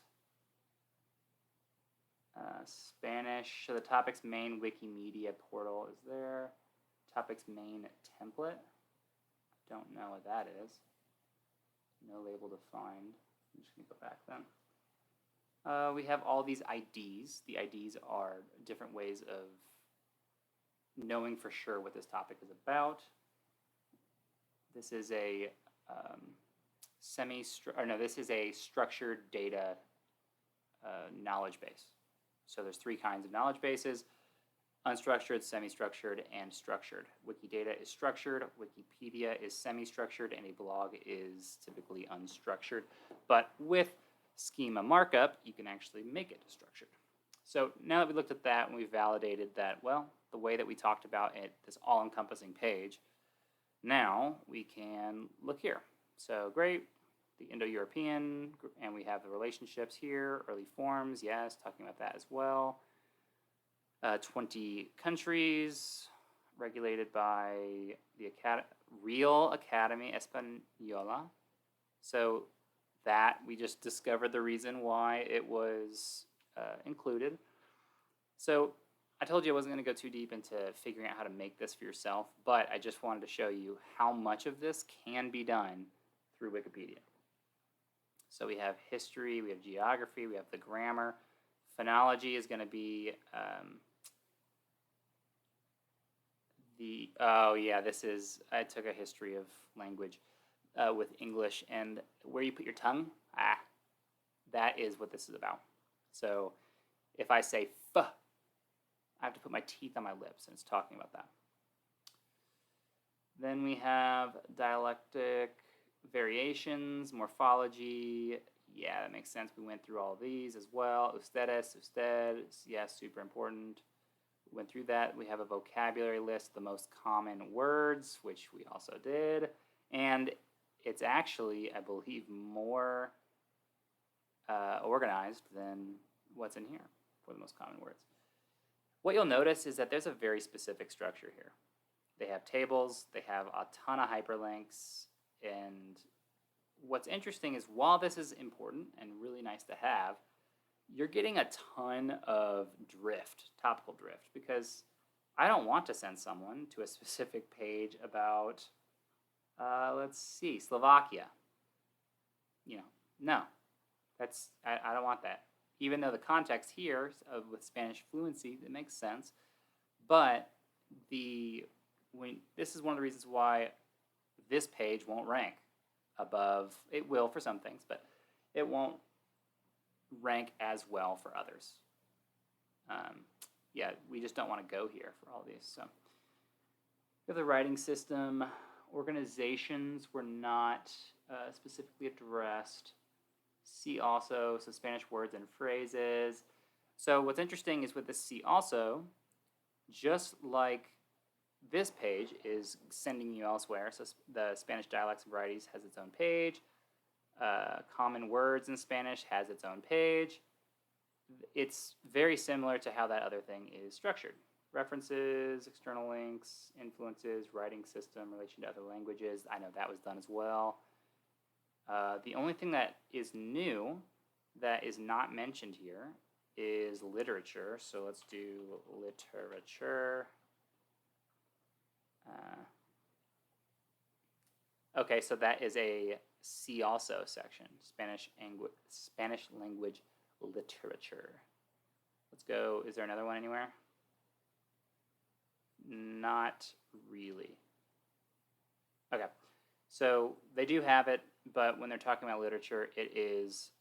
Spanish, so the topic's main Wikimedia portal is there. Topic's main template. Don't know what that is. No label defined. I'm just going to go back then. We have all these IDs. The IDs are different ways of knowing for sure what this topic is about. This is a this is a structured data knowledge base. So there's three kinds of knowledge bases. Unstructured, semi-structured, and structured. Wikidata is structured, Wikipedia is semi-structured, and a blog is typically unstructured. But with schema markup, you can actually make it structured. So now that we looked at that and we validated that, well, the way that we talked about it, this all-encompassing page, now we can look here. So great, the Indo-European, and we have the relationships here, early forms, yes, talking about that as well. 20 countries, regulated by the Real Academy Española. So that, we just discovered the reason why it was included. So I told you I wasn't going to go too deep into figuring out how to make this for yourself, but I just wanted to show you how much of this can be done through Wikipedia. So we have history, we have geography, we have the grammar. Phonology is going to be I took a history of language with English, and where you put your tongue, that is what this is about. So if I say "f," I have to put my teeth on my lips, and it's talking about that. Then we have dialectic variations, morphology. Yeah, that makes sense. We went through all of these as well. Ustedes, usted, yes, super important. We went through that. We have a vocabulary list, the most common words, which we also did. And it's actually, I believe, more organized than what's in here for the most common words. What you'll notice is that there's a very specific structure here. They have tables, they have a ton of hyperlinks, and what's interesting is while this is important and really nice to have, you're getting a ton of drift, topical drift, because I don't want to send someone to a specific page about, let's see, Slovakia. No, I don't want that. Even though the context here with Spanish fluency, it makes sense, but this is one of the reasons why this page won't rank above. It will for some things, but it won't rank as well for others. We just don't want to go here for all these. So we have the writing system. Organizations were not specifically addressed. See also, so Spanish words and phrases. So what's interesting is with the see also, just like this page is sending you elsewhere, so the Spanish dialects and varieties has its own page. Common words in Spanish has its own page. It's very similar to how that other thing is structured. References, external links, influences, writing system, relation to other languages. I know that was done as well. The only thing that is new that is not mentioned here is literature. So let's do literature. Okay, so that is a see also section, Spanish language literature. Let's go, is there another one anywhere? Not really. Okay, so they do have it, but when they're talking about literature, it is,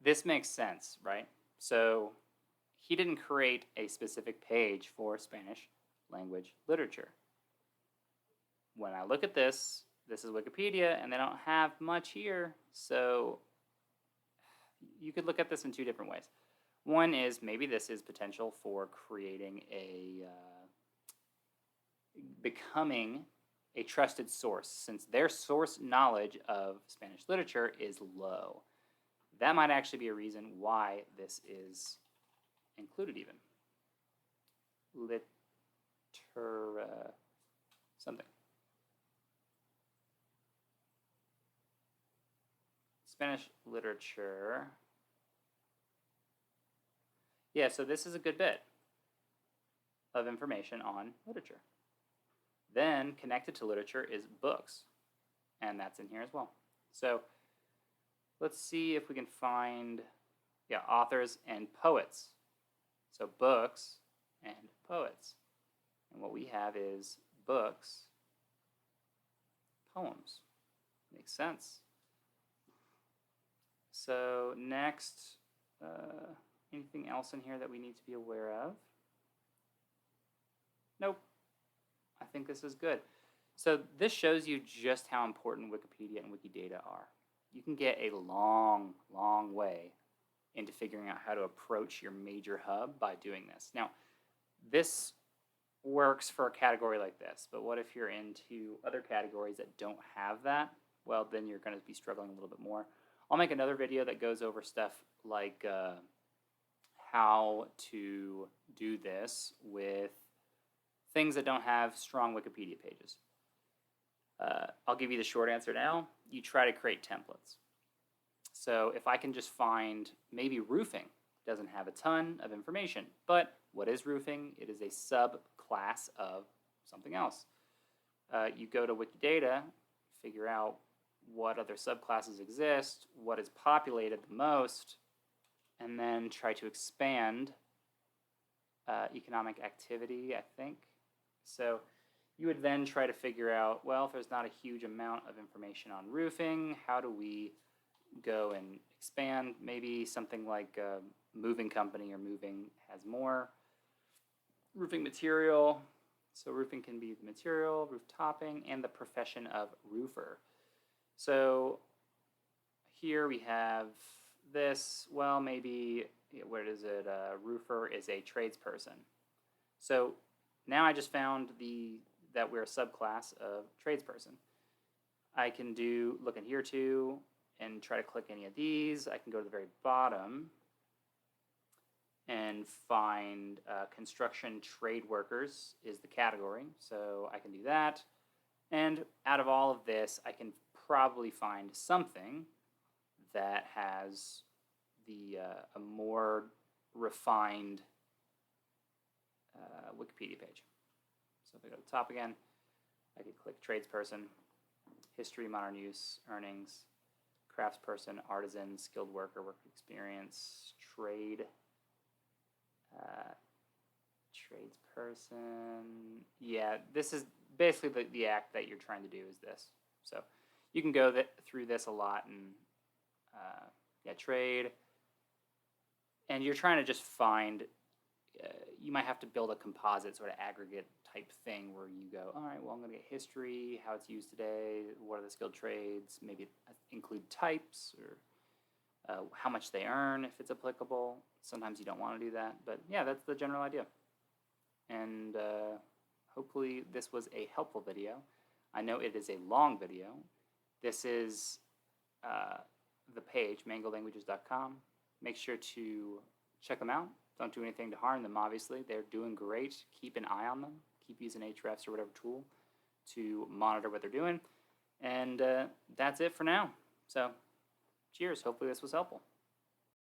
this makes sense, right? So he didn't create a specific page for Spanish language literature. When I look at this is Wikipedia, and they don't have much here, so you could look at this in two different ways. One is maybe this is potential for creating becoming a trusted source, since their source knowledge of Spanish literature is low. That might actually be a reason why this is included even. Something. Spanish literature. Yeah, so this is a good bit of information on literature. Then connected to literature is books, and that's in here as well. So let's see if we can find, authors and poets. So books and poets. And what we have is books, poems. Makes sense. So next, anything else in here that we need to be aware of? Nope. I think this is good. So this shows you just how important Wikipedia and Wikidata are. You can get a long, long way into figuring out how to approach your major hub by doing this. Now, this works for a category like this, but what if you're into other categories that don't have that? Well, then you're going to be struggling a little bit more. I'll make another video that goes over stuff like how to do this with things that don't have strong Wikipedia pages. I'll give you the short answer now. You try to create templates. So if I can just find maybe roofing doesn't have a ton of information, but what is roofing? It is a subclass of something else. You go to Wikidata, figure out what other subclasses exist, what is populated the most, and then try to expand economic activity, I think. So you would then try to figure out, well, if there's not a huge amount of information on roofing, how do we go and expand? Maybe something like moving company or moving has more. Roofing material. So roofing can be the material, roof topping, and the profession of roofer. So here we have this, well, maybe, what is it? Roofer is a tradesperson. So now I just found that we're a subclass of tradesperson. I can look in here too, and try to click any of these. I can go to the very bottom and find construction trade workers is the category. So I can do that. And out of all of this, I can probably find something that has a more refined Wikipedia page. So if I go to the top again, I could click tradesperson, history, modern use, earnings, craftsperson, artisan, skilled worker, work experience, trade, tradesperson. Yeah, this is basically the act that you're trying to do is this. So you can go through this a lot and trade. And you're trying to just find, you might have to build a composite sort of aggregate type thing where you go, all right, well, I'm going to get history, how it's used today, what are the skilled trades, maybe include types or how much they earn if it's applicable. Sometimes you don't want to do that, but yeah, that's the general idea. And hopefully this was a helpful video. I know it is a long video. This is the page, mangolanguages.com. Make sure to check them out. Don't do anything to harm them, obviously. They're doing great. Keep an eye on them. Keep using Ahrefs or whatever tool to monitor what they're doing. And that's it for now. So cheers. Hopefully this was helpful.